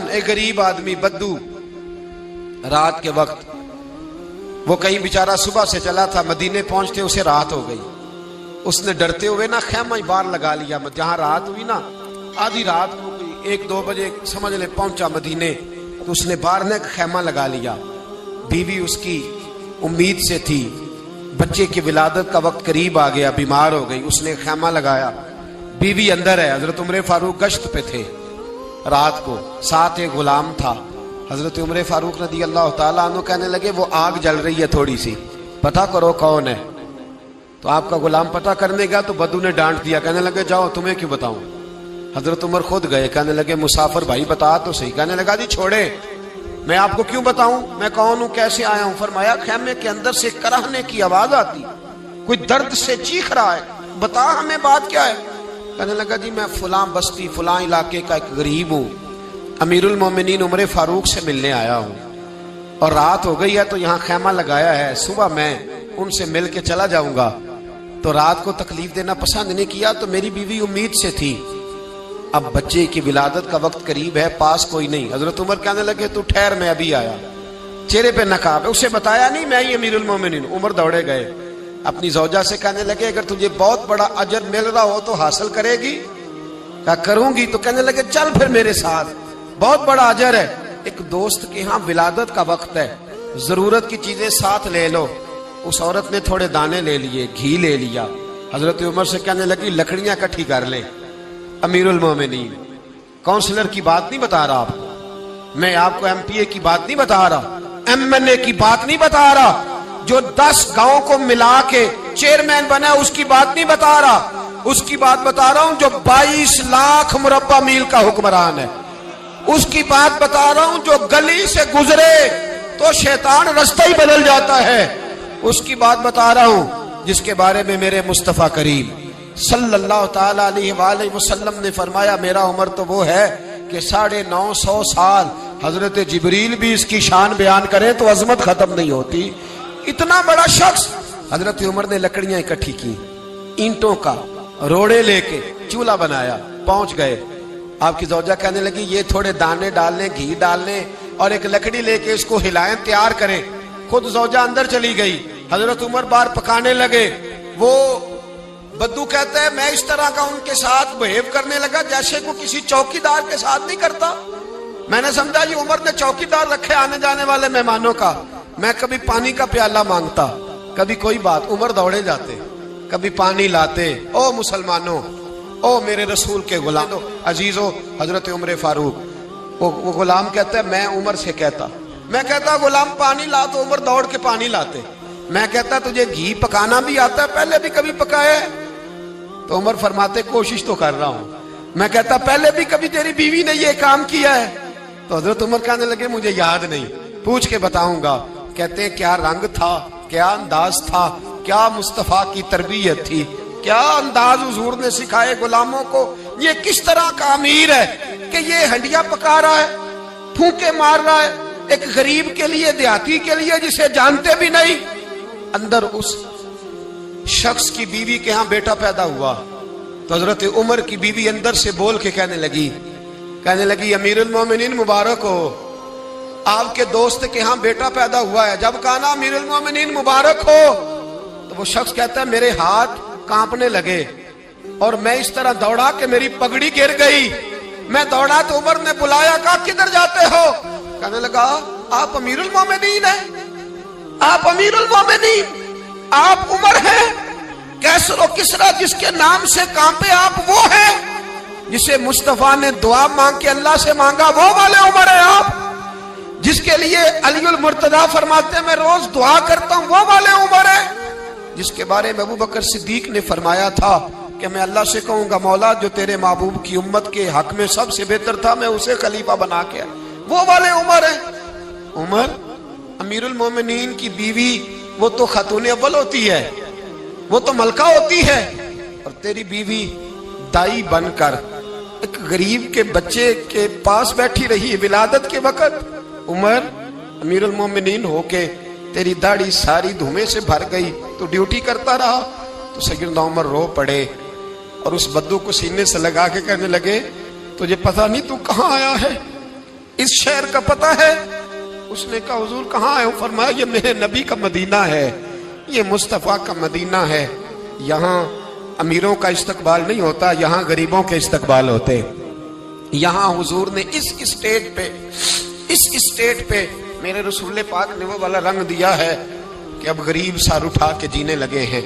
ایک غریب آدمی بدو رات کے وقت وہ کہیں بیچارہ صبح سے چلا تھا، مدینے پہنچتے اسے رات ہو گئی. اس نے ڈرتے ہوئے نا خیمہ ہی باہر لگا لیا. جہاں رات ہوئی نا آدھی رات ہو گئی، 1-2 بجے سمجھ لے پہنچا مدینے، تو اس نے باہر نے خیمہ لگا لیا. بیوی اس کی امید سے تھی، بچے کی ولادت کا وقت قریب آ گیا، بیمار ہو گئی. اس نے خیمہ لگایا، بیوی اندر ہے. حضرت عمر فاروق گشت پہ تھے رات کو، ساتھ ایک غلام تھا. حضرت عمر فاروق رضی اللہ تعالیٰ عنہ کہنے لگے وہ آگ جل رہی ہے تھوڑی سی، پتہ کرو کون ہے. تو آپ کا غلام پتہ کرنے گیا تو بدو نے ڈانٹ دیا، کہنے لگے جاؤ تمہیں کیوں بتاؤں. حضرت عمر خود گئے، کہنے لگے مسافر بھائی بتا تو صحیح. کہنے لگا جی چھوڑے، میں آپ کو کیوں بتاؤں، میں کون ہوں، کیسے آیا ہوں. فرمایا خیمے کے اندر سے کرہنے کی آواز آتی، کوئی درد سے چیخ رہا ہے، بتا ہمیں بات کیا ہے. کہنے لگا جی میں فلاں بستی فلاں علاقے کا ایک غریب ہوں، امیر المومنین عمر فاروق سے ملنے آیا ہوں، اور رات ہو گئی ہے تو یہاں خیمہ لگایا ہے، صبح میں ان سے مل کے چلا جاؤں گا. تو رات کو تکلیف دینا پسند نہیں کیا، تو میری بیوی امید سے تھی، اب بچے کی ولادت کا وقت قریب ہے، پاس کوئی نہیں. حضرت عمر کہنے لگے تو ٹھہر میں ابھی آیا. چہرے پہ نقاب ہے، اسے بتایا نہیں میں ہی امیر المومنین. عمر دوڑے گئے، اپنی زوجہ سے کہنے لگے اگر تجھے بہت بڑا اجر مل رہا ہو تو حاصل کرے گی. کہا کروں گی. تو کہنے لگے چل پھر میرے ساتھ، بہت بڑا اجر ہے. ایک دوست کے ہاں ولادت کا وقت ہے، ضرورت کی چیزیں ساتھ لے لو. اس عورت نے تھوڑے دانے لے لیے، گھی لے لیا. حضرت عمر سے کہنے لگی لکڑیاں اکٹھی کر لیں. امیر المومنین کونسلر کی بات نہیں بتا رہا آپ کو، میں آپ کو ایم پی اے کی بات نہیں بتا رہا، ایم این اے کی بات نہیں بتا رہا، جو 10 گاؤں کو ملا کے چیئرمین بنا اس کی بات نہیں بتا رہا. اس کی بات بتا رہا ہوں جو 22 لاکھ مربع میل کا حکمران ہے. اس کی بات بتا رہا ہوں جو گلی سے گزرے تو شیطان رستہ ہی بدل جاتا ہے. اس کی بات بتا رہا ہوں جس کے بارے میں میرے مصطفیٰ کریم صلی اللہ تعالی علیہ وآلہ وسلم نے فرمایا میرا عمر تو وہ ہے کہ 950 سال حضرت جبریل بھی اس کی شان بیان کرے تو عظمت ختم نہیں ہوتی. اتنا بڑا شخص. حضرت عمر نے لکڑیاں اکٹھی کی، اینٹوں کا روڑے لے کے چولہا بنایا، پہنچ گئے. آپ کی زوجہ کہنے لگی یہ تھوڑے دانے ڈالنے، گھی ڈالنے اور ایک لکڑی لے کے اس کو ہلائیں، تیار کریں. خود زوجہ اندر چلی گئی. حضرت عمر باہر پکانے لگے. وہ بدو کہتا ہے میں اس طرح کا ان کے ساتھ بہیو کرنے لگا جیسے کو کسی چوکیدار کے ساتھ نہیں کرتا. میں نے سمجھا یہ عمر نے چوکیدار رکھے آنے جانے والے مہمانوں کا. میں کبھی پانی کا پیالہ مانگتا، کبھی کوئی بات، عمر دوڑے جاتے، کبھی پانی لاتے. او مسلمانوں، او میرے رسول کے غلام عزیزو، حضرت عمر فاروق. وہ غلام کہتا ہے میں عمر سے کہتا، میں کہتا غلام پانی لا تو عمر دوڑ کے پانی لاتے. میں کہتا تجھے گھی پکانا بھی آتا ہے، پہلے بھی کبھی پکایا ہے؟ تو عمر فرماتے کوشش تو کر رہا ہوں. میں کہتا پہلے بھی کبھی تیری بیوی نے یہ کام کیا ہے؟ تو حضرت عمر کہنے لگے مجھے یاد نہیں، پوچھ کے بتاؤں گا. کہتے ہیں کیا رنگ تھا، کیا انداز تھا، کیا مصطفیٰ کی تربیت تھی، کیا انداز حضور نے سکھائے غلاموں کو. یہ کس طرح کا امیر ہے کہ یہ ہنڈیا پکا رہا ہے، پھونکے مار رہا ہے ایک غریب کے لیے، دیہاتی کے لیے جسے جانتے بھی نہیں. اندر اس شخص کی بیوی کے ہاں بیٹا پیدا ہوا تو حضرت عمر کی بیوی اندر سے بول کے کہنے لگی امیر المومنین مبارک ہو، آپ کے دوست کے ہاں بیٹا پیدا ہوا ہے. جب کہا نا امیر المومنین مبارک ہو تو وہ شخص کہتا ہے میرے ہاتھ کانپنے لگے اور میں اس طرح دوڑا کہ میری پگڑی گر گئی. میں دوڑا تو عمر نے بلایا، کہا کدھر جاتے ہو؟ کہنے لگا آپ امیر المومنین ہیں، آپ امیر المومنین، آپ عمر ہیں. کیسر و کسرا جس کے نام سے کانپے آپ وہ ہیں، جسے مصطفیٰ نے دعا مانگ کے اللہ سے مانگا وہ والے عمر ہیں آپ، جس کے لیے علی المرتضیٰ فرماتے ہیں میں روز دعا کرتا ہوں وہ والے عمر ہیں، جس کے بارے میں ابو بکر صدیق نے فرمایا تھا کہ میں اللہ سے کہوں گا مولا جو تیرے محبوب کی امت کے حق میں سب سے بہتر تھا میں اسے خلیفہ بنا کے، وہ والے عمر ہیں. عمر امیر المومنین کی بیوی وہ تو خاتون اول ہوتی ہے، وہ تو ملکہ ہوتی ہے، اور تیری بیوی دائی بن کر ایک غریب کے بچے کے پاس بیٹھی رہی ولادت کے وقت. عمر امیر المومنین ہو کے تیری داڑھی ساری دھومے سے بھر گئی تو ڈیوٹی کرتا رہا. تو سیدنا عمر رو پڑے اور اس بدو کو سینے سے لگا کے کہنے لگے تجھے پتہ نہیں تو کہاں آیا ہے؟ اس شہر کا پتہ ہے؟ اس نے کہا حضور کہاں ہے؟ فرمایا یہ میرے نبی کا مدینہ ہے، یہ مصطفیٰ کا مدینہ ہے، یہاں امیروں کا استقبال نہیں ہوتا، یہاں غریبوں کے استقبال ہوتے۔ یہاں حضور نے اس اسٹیٹ پہ میرے رسول پاک نے وہ والا رنگ دیا ہے کہ اب غریب سر اٹھا کے جینے لگے ہیں،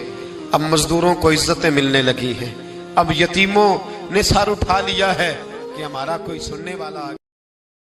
اب مزدوروں کو عزتیں ملنے لگی ہیں، اب یتیموں نے سر اٹھا لیا ہے کہ ہمارا کوئی سننے والا